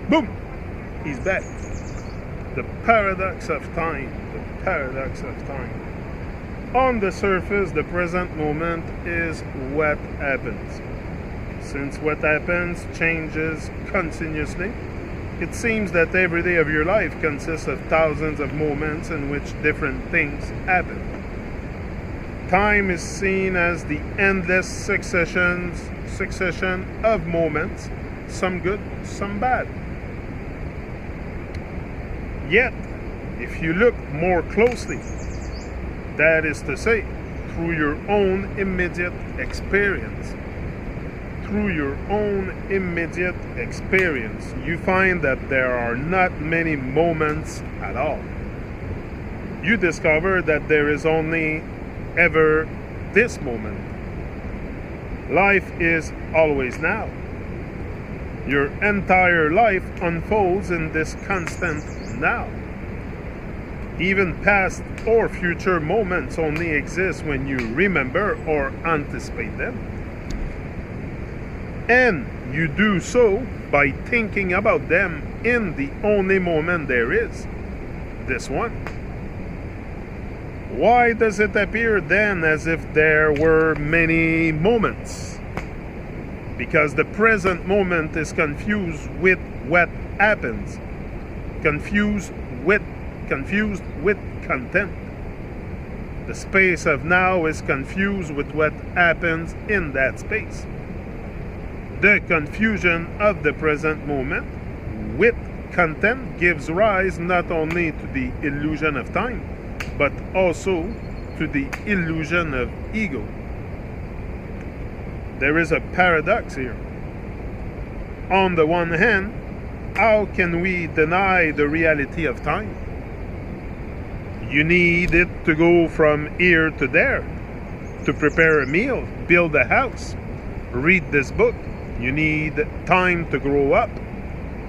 Boom! He's back. The paradox of time. The paradox of time. On the surface, the present moment is what happens. Since what happens changes continuously, it seems that every day of your life consists of thousands of moments in which different things happen. Time is seen as the endless succession of moments, some good, some bad. Yet, if you look more closely, that is to say, through your own immediate experience, you find that there are not many moments at all. You discover that there is only ever this moment. Life is always now. Your entire life unfolds in this constant now. Even past or future moments only exist when you remember or anticipate them. And you do so by thinking about them in the only moment there is, this one. Why does it appear then as if there were many moments? Because the present moment is confused with what happens, confused with content. The space of now is confused with what happens in that space. The confusion of the present moment with content gives rise not only to the illusion of time, but also to the illusion of ego. There is a paradox here. On the one hand, how can we deny the reality of time? You need it to go from here to there, to prepare a meal, build a house, read this book. You need time to grow up,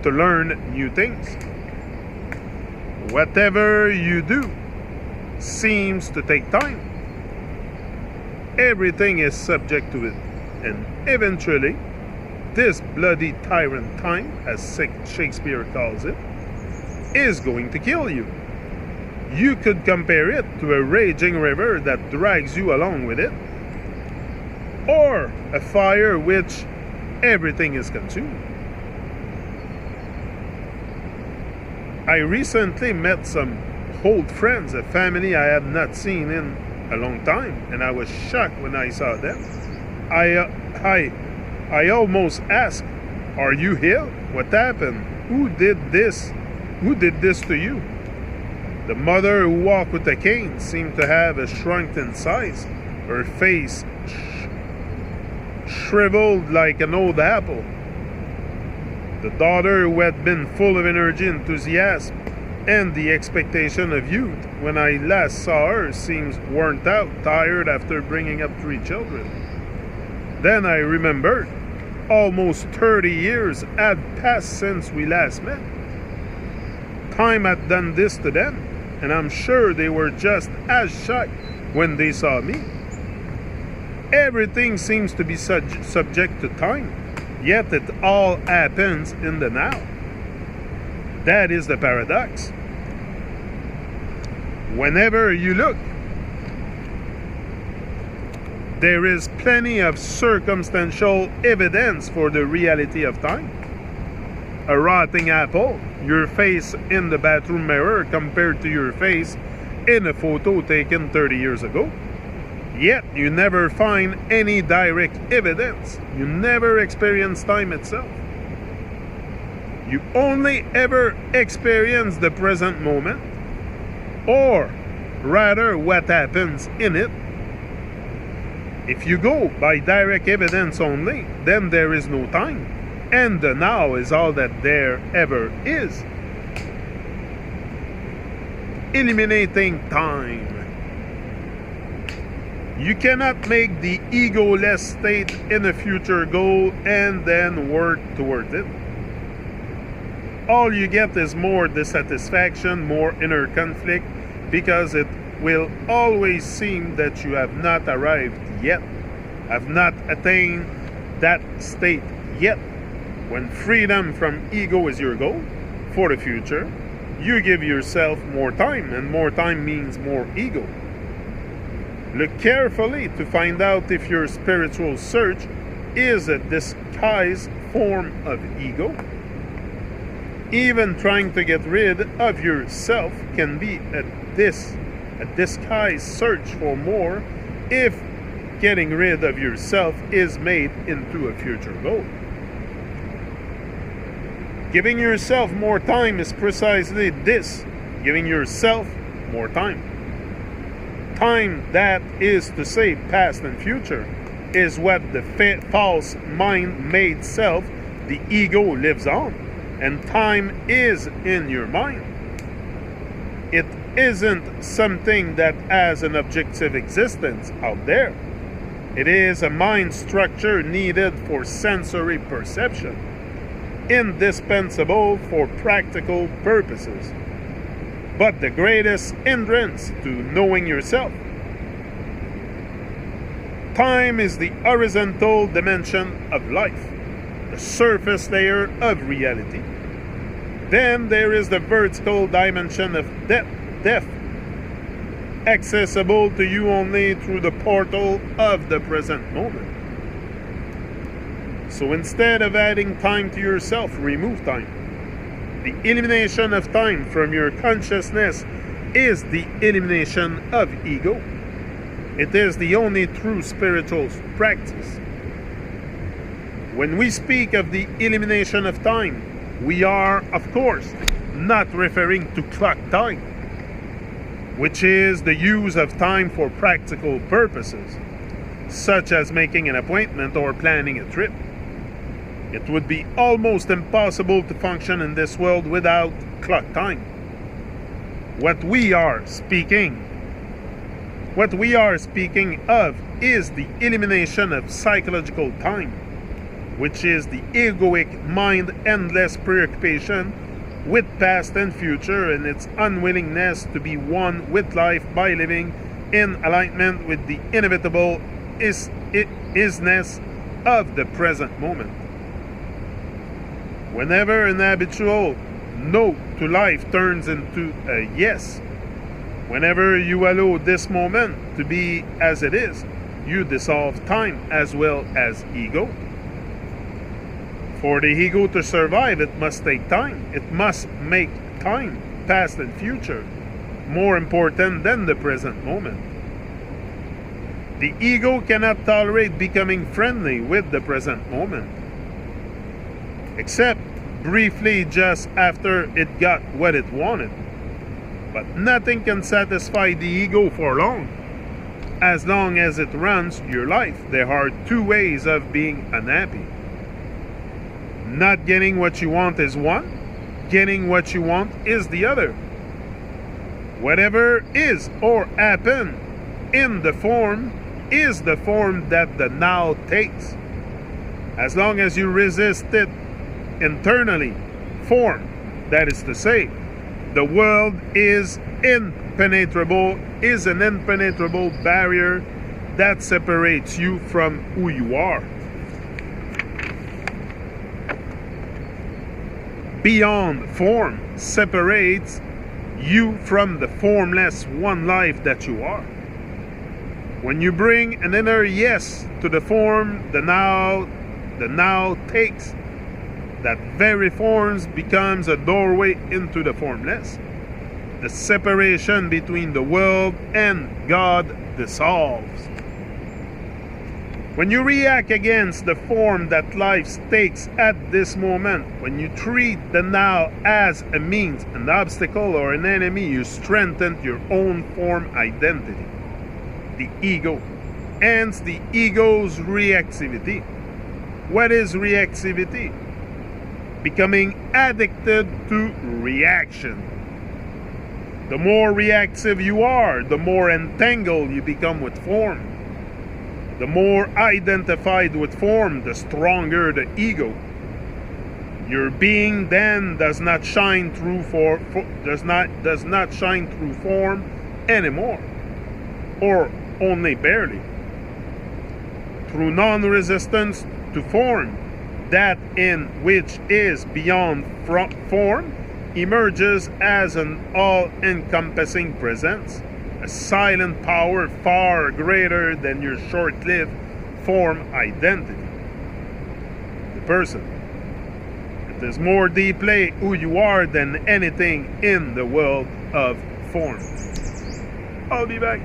to learn new things. Whatever you do seems to take time. Everything is subject to it. And eventually, this bloody tyrant time, as Shakespeare calls it, is going to kill you. You could compare it to a raging river that drags you along with it, or a fire which everything is consumed. I recently met some old friends, a family I had not seen in a long time, and I was shocked when I saw them. I almost asked, "Are you here? What happened? Who did this? Who did this to you?" The mother who walked with a cane seemed to have shrunk in size. Her face shriveled like an old apple. The daughter, who had been full of energy, enthusiasm, and the expectation of youth when I last saw her, seems worn out, tired after bringing up 3 children. Then I remembered, almost 30 years had passed since we last met. Time had done this to them, and I'm sure they were just as shocked when they saw me. Everything seems to be subject to time, yet it all happens in the now. That is the paradox. Whenever you look, there is plenty of circumstantial evidence for the reality of time. A rotting apple, your face in the bathroom mirror compared to your face in a photo taken 30 years ago. Yet you never find any direct evidence. You never experience time itself. You only ever experience the present moment, or rather what happens in it. If you go by direct evidence only, then there is no time, and the now is all that there ever is. Eliminating time. You cannot make the egoless state in a future goal and then work toward it. All you get is more dissatisfaction, more inner conflict, because it will always seem that you have not arrived yet, have not attained that state yet. When freedom from ego is your goal for the future, you give yourself more time, and more time means more ego. Look carefully to find out if your spiritual search is a disguised form of ego. Even trying to get rid of yourself can be a disguised search for more if getting rid of yourself is made into a future goal. Giving yourself more time is precisely this, giving yourself more time. Time, that is to say past and future, is what the false mind-made self, the ego, lives on. And time is in your mind. It isn't something that has an objective existence out there. It is a mind structure needed for sensory perception, indispensable for practical purposes, but the greatest hindrance to knowing yourself. Time is the horizontal dimension of life, the surface layer of reality. Then there is the vertical dimension of death, accessible to you only through the portal of the present moment. So instead of adding time to yourself, remove time. The elimination of time from your consciousness is the elimination of ego. It is the only true spiritual practice. When we speak of the elimination of time, we are, of course, not referring to clock time, which is the use of time for practical purposes, such as making an appointment or planning a trip. It would be almost impossible to function in this world without clock time. What we are speaking of is the elimination of psychological time, which is the egoic mind endless preoccupation with past and future, and its unwillingness to be one with life by living in alignment with the inevitable isness of the present moment. Whenever an habitual no to life turns into a yes, whenever you allow this moment to be as it is, you dissolve time as well as ego. For the ego to survive, it must take time. It must make time, past and future, more important than the present moment. The ego cannot tolerate becoming friendly with the present moment, except briefly just after it got what it wanted. But nothing can satisfy the ego for long. As long as it runs your life, there are two ways of being unhappy. Not getting what you want is one, getting what you want is the other. Whatever is or happen in the form is the form that the now takes. As long as you resist it internally, form, that is to say, the world is an impenetrable barrier that separates you from who you are. Beyond form separates you from the formless one life that you are. When you bring an inner yes to the form, the now takes. That very forms becomes a doorway into the formless. The separation between the world and God dissolves. When you react against the form that life takes at this moment, when you treat the now as a means, an obstacle, or an enemy, you strengthen your own form identity, the ego, hence the ego's reactivity. What is reactivity? Becoming addicted to reaction. The more reactive you are, the more entangled you become with form. The more identified with form, the stronger the ego. Your being then does not shine through does not shine through form anymore, or only barely. Through non-resistance to form, That in which is beyond form emerges as an all-encompassing presence, a silent power far greater than your short-lived form identity. The person. It is more deeply who you are than anything in the world of form. I'll be back.